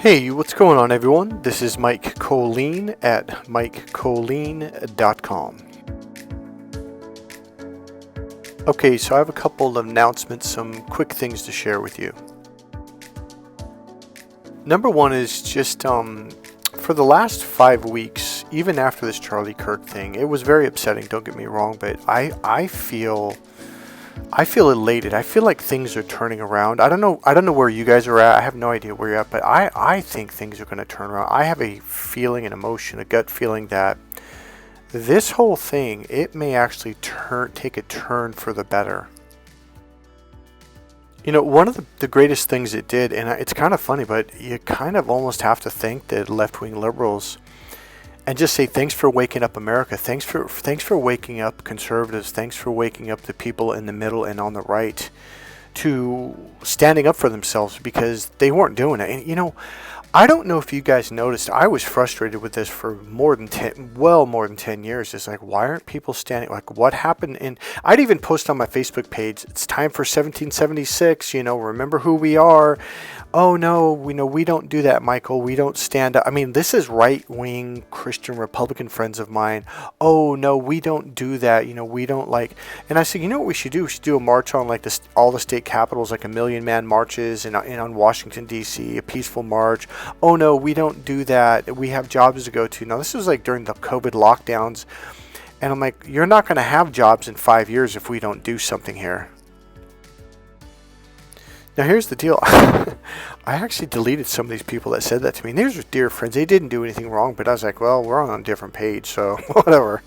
Hey, what's going on, everyone? This is Mike Kollin at MikeKollin.com. Okay, so I have a couple of announcements, some quick things to share with you. Number one is just for the last 5 weeks, even after this Charlie Kirk thing, it was very upsetting, don't get me wrong, but I feel elated. I feel like things are turning around. I don't know where you guys are at. I have no idea where you're at, but I think things are going to turn around. I have a feeling, an emotion, a gut feeling that this whole thing, it may actually take a turn for the better. You know, one of the greatest things it did, and it's kind of funny, but you kind of almost have to thank the left-wing liberals and just say thanks for waking up America. Thanks for waking up conservatives. Thanks for waking up the people in the middle and on the right to standing up for themselves, because they weren't doing it. And you know, I don't know if you guys noticed, I was frustrated with this for more than 10 years. It's like, why aren't people standing? Like, what happened? And I'd even post on my Facebook page, it's time for 1776, remember who we are. Oh no, we don't do that, Michael. We don't stand up. I mean, this is right-wing Christian Republican friends of mine. Oh no, we don't do that. We don't like. And I said, you know what we should do? We should do a march on like all the state capitals, like 1,000,000-man marches, and on Washington D.C., a peaceful march. Oh no, we don't do that. We have jobs to go to. Now this was like during the COVID lockdowns, and I'm like, you're not going to have jobs in 5 years if we don't do something here. Now here's the deal. I actually deleted some of these people that said that to me. And these are dear friends. They didn't do anything wrong, but I was like, well, we're on a different page, so whatever.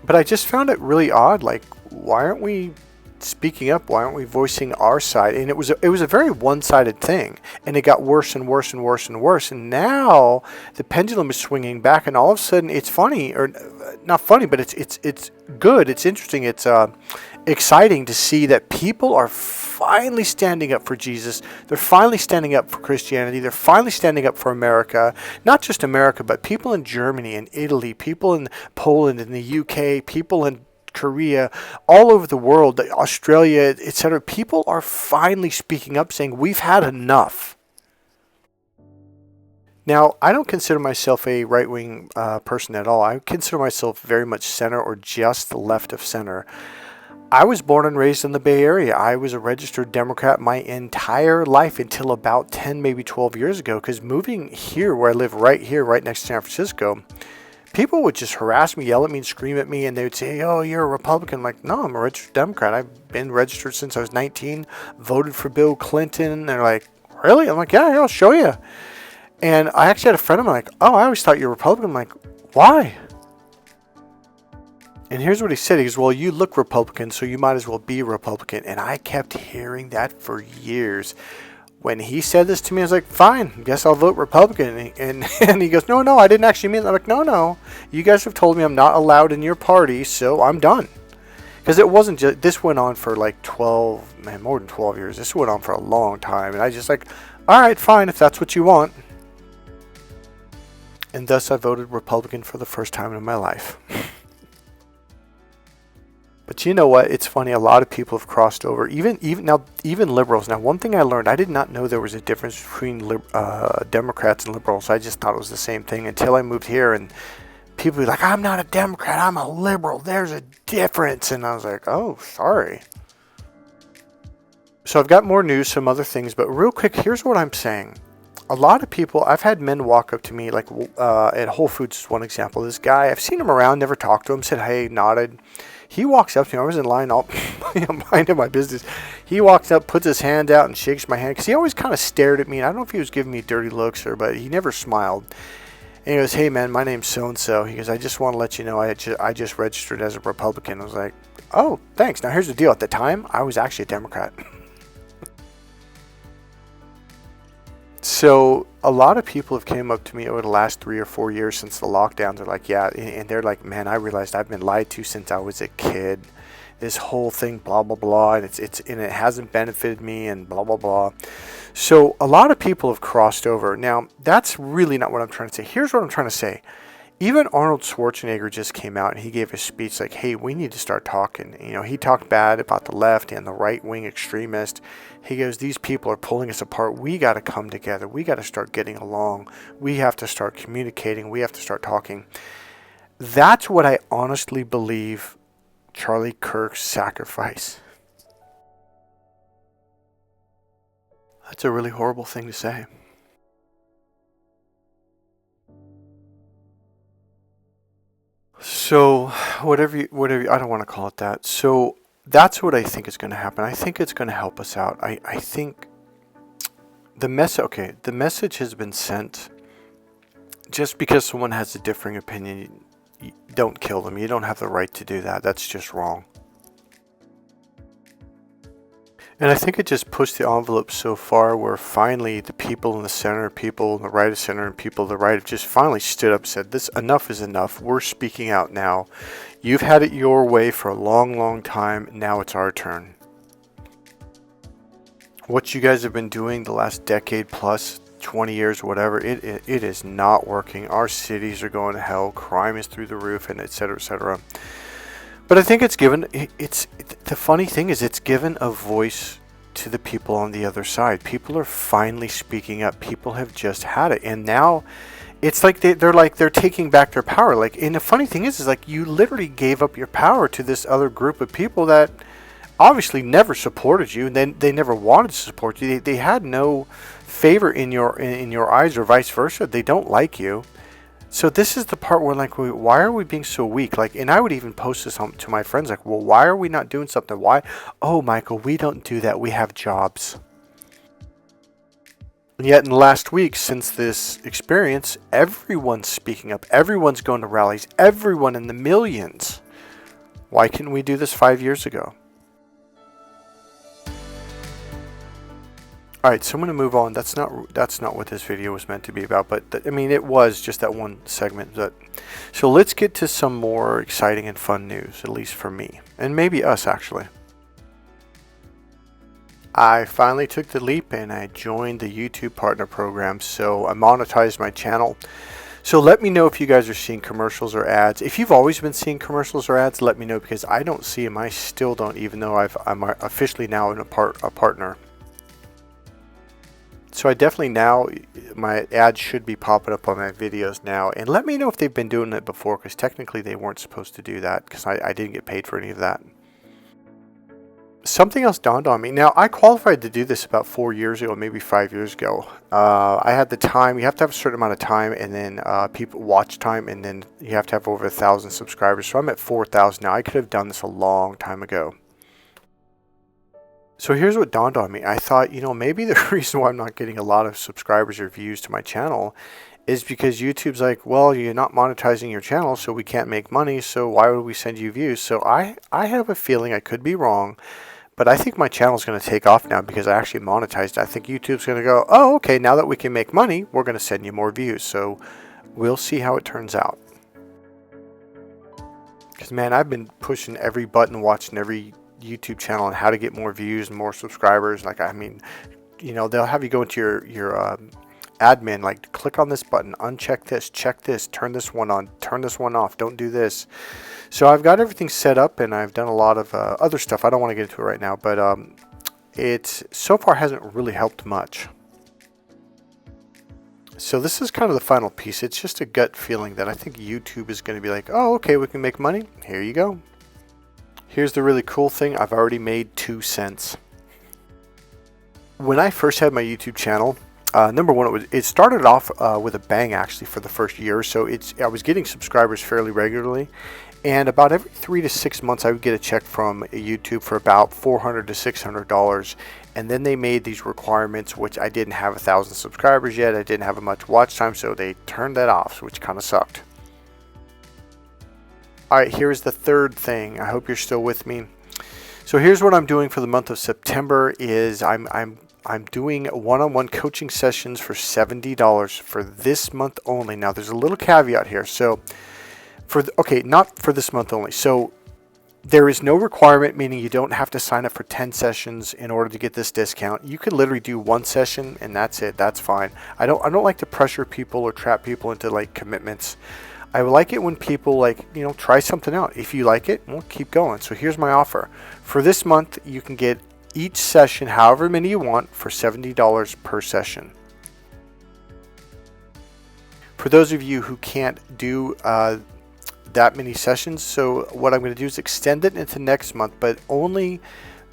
But I just found it really odd. Like, why aren't we speaking up? Why aren't we voicing our side? And it was a very one-sided thing, and it got worse and worse and worse and worse. And now the pendulum is swinging back, and all of a sudden it's funny, or not funny, but it's good. It's interesting. It's exciting to see that people are finally standing up for Jesus. They're finally standing up for Christianity. They're finally standing up for America. Not just America, but people in Germany and Italy, people in Poland and the UK, people in Korea, all over the world, Australia, etc. People are finally speaking up, saying we've had enough. Now, I don't consider myself a right-wing person at all. I consider myself very much center, or just left of center. I was born and raised in the Bay Area. I was a registered Democrat my entire life until about 10, maybe 12 years ago, because moving here, where I live right here, right next to San Francisco, people would just harass me, yell at me, and scream at me, and they would say, oh, you're a Republican. I'm like, no, I'm a registered Democrat. I've been registered since I was 19, voted for Bill Clinton. And they're like, really? I'm like, yeah, I'll show you. And I actually had a friend of mine like, oh, I always thought you were Republican. I'm like, why? And here's what he said. He goes, well, you look Republican, so you might as well be Republican. And I kept hearing that for years. When he said this to me, I was like, fine, guess I'll vote Republican. And he goes, no, I didn't actually mean that. I'm like, no, you guys have told me I'm not allowed in your party, so I'm done. Because it wasn't just, this went on for like more than 12 years. This went on for a long time. And I just like, all right, fine, if that's what you want. And thus I voted Republican for the first time in my life. But you know what? It's funny. A lot of people have crossed over, even liberals. Now, one thing I learned, I did not know there was a difference between Democrats and liberals. I just thought it was the same thing until I moved here, and people would be like, I'm not a Democrat, I'm a liberal. There's a difference. And I was like, oh, sorry. So I've got more news, some other things, but real quick, here's what I'm saying. A lot of people, I've had men walk up to me, like at Whole Foods is one example. This guy, I've seen him around, never talked to him, said, hey, nodded. He walks up to me. I was in line, all minding my business. He walks up, puts his hand out, and shakes my hand, because he always kind of stared at me. And I don't know if he was giving me dirty looks, but he never smiled. And he goes, hey, man, my name's so-and-so. He goes, I just want to let you know I just registered as a Republican. I was like, oh, thanks. Now, here's the deal. At the time, I was actually a Democrat. So a lot of people have came up to me over the last 3 or 4 years since the lockdowns. They're like, yeah, and they're like, man, I realized I've been lied to since I was a kid. This whole thing, blah blah blah, and it hasn't benefited me, and blah blah blah. So a lot of people have crossed over. Now, that's really not what I'm trying to say. Here's what I'm trying to say. Even Arnold Schwarzenegger just came out and he gave a speech like, hey, we need to start talking. He talked bad about the left and the right-wing extremists. He goes, these people are pulling us apart. We got to come together. We got to start getting along. We have to start communicating. We have to start talking. That's what I honestly believe Charlie Kirk's sacrifice. That's a really horrible thing to say. So whatever, I don't want to call it that. So that's what I think is going to happen. I think it's going to help us out. I think the message has been sent. Just because someone has a differing opinion, don't kill them. You don't have the right to do that. That's just wrong. And I think it just pushed the envelope so far where finally the people in the center, people in the right of center, and people to the right have just finally stood up and said, this enough is enough. We're speaking out now. You've had it your way for a long, long time. Now it's our turn. What you guys have been doing the last decade plus, 20 years, whatever, it is not working. Our cities are going to hell. Crime is through the roof, and et cetera, et cetera. But I think the funny thing is it's given a voice to the people on the other side. People are finally speaking up. People have just had it. And now it's like they're taking back their power. Like, and the funny thing is like you literally gave up your power to this other group of people that obviously never supported you, and then they never wanted to support you. They had no favor in your eyes, or vice versa. They don't like you. So this is the part where, like, why are we being so weak? Like, and I would even post this to my friends, like, well, why are we not doing something? Why? Oh, Michael, we don't do that. We have jobs. And yet in the last week, since this experience, everyone's speaking up. Everyone's going to rallies. Everyone in the millions. Why couldn't we do this 5 years ago? All right, so I'm going to move on. That's not what this video was meant to be about, but it was just that one segment. So let's get to some more exciting and fun news, at least for me, and maybe us actually. I finally took the leap and I joined the YouTube Partner Program, so I monetized my channel. So let me know if you guys are seeing commercials or ads. If you've always been seeing commercials or ads, let me know, because I don't see them. I still don't, even though I'm officially now a partner. So I definitely now, my ads should be popping up on my videos now. And let me know if they've been doing it before, because technically they weren't supposed to do that, because I didn't get paid for any of that. Something else dawned on me. Now, I qualified to do this about 4 years ago, maybe 5 years ago. I had the time. You have to have a certain amount of time, and then people watch time, and then you have to have over 1,000 subscribers. So I'm at 4,000 now. I could have done this a long time ago. So here's what dawned on me. I thought, maybe the reason why I'm not getting a lot of subscribers or views to my channel is because YouTube's like, well, you're not monetizing your channel, so we can't make money, so why would we send you views? So I have a feeling, I could be wrong, but I think my channel's going to take off now because I actually monetized. I think YouTube's going to go, oh, okay, now that we can make money, we're going to send you more views. So we'll see how it turns out. Because, man, I've been pushing every button, watching every YouTube channel on how to get more views and more subscribers. Like, they'll have you go into your admin, like, click on this button, uncheck this, check this, turn this one on, turn this one off, don't do this. So I've got everything set up, and I've done a lot of other stuff. I don't want to get into it right now, but it so far hasn't really helped much. So this is kind of the final piece. It's just a gut feeling that I think YouTube is going to be like, oh, okay, we can make money. Here you go. Here's the really cool thing. I've already made 2 cents. When I first had my YouTube channel, number one, it started off with a bang, actually, for the first year or so. I was getting subscribers fairly regularly, and about every 3 to 6 months, I would get a check from YouTube for about $400 to $600. And then they made these requirements, which I didn't have 1,000 subscribers yet. I didn't have much watch time, so they turned that off, which kind of sucked. All right, here's the third thing. I hope you're still with me. So here's what I'm doing for the month of September is I'm doing one-on-one coaching sessions for $70 for this month only. Now, there's a little caveat here. So not for this month only. So there is no requirement, meaning you don't have to sign up for 10 sessions in order to get this discount. You could literally do 1 session and that's it. That's fine. I don't like to pressure people or trap people into like commitments. I like it when people try something out. If you like it, well, keep going. So here's my offer. For this month, you can get each session, however many you want, for $70 per session. For those of you who can't do that many sessions, so what I'm going to do is extend it into next month, but only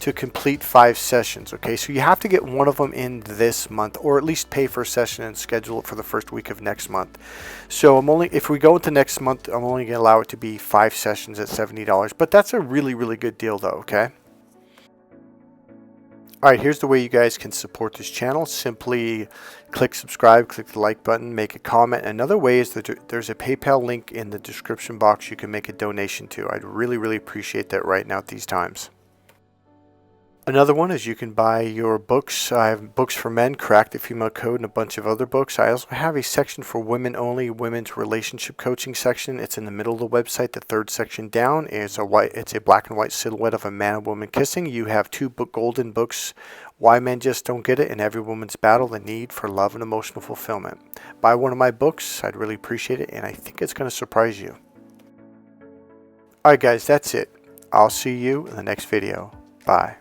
to complete 5 sessions. Okay, so you have to get one of them in this month, or at least pay for a session and schedule it for the first week of next month. So if we go into next month, I'm only going to allow it to be 5 sessions at $70, but that's a really, really good deal though. Okay. Alright, here's the way you guys can support this channel. Simply click subscribe, click the like button, make a comment. Another way is that there's a PayPal link in the description box you can make a donation to. I'd really, really appreciate that right now at these times. Another one is you can buy your books. I have Books for Men, Crack the Female Code, and a bunch of other books. I also have a section for women only, women's relationship coaching section. It's in the middle of the website. The third section down is it's a black and white silhouette of a man and woman kissing. You have 2 golden books, Why Men Just Don't Get It and Every Woman's Battle, The Need for Love and Emotional Fulfillment. Buy one of my books. I'd really appreciate it, and I think it's going to surprise you. Alright guys, that's it. I'll see you in the next video. Bye.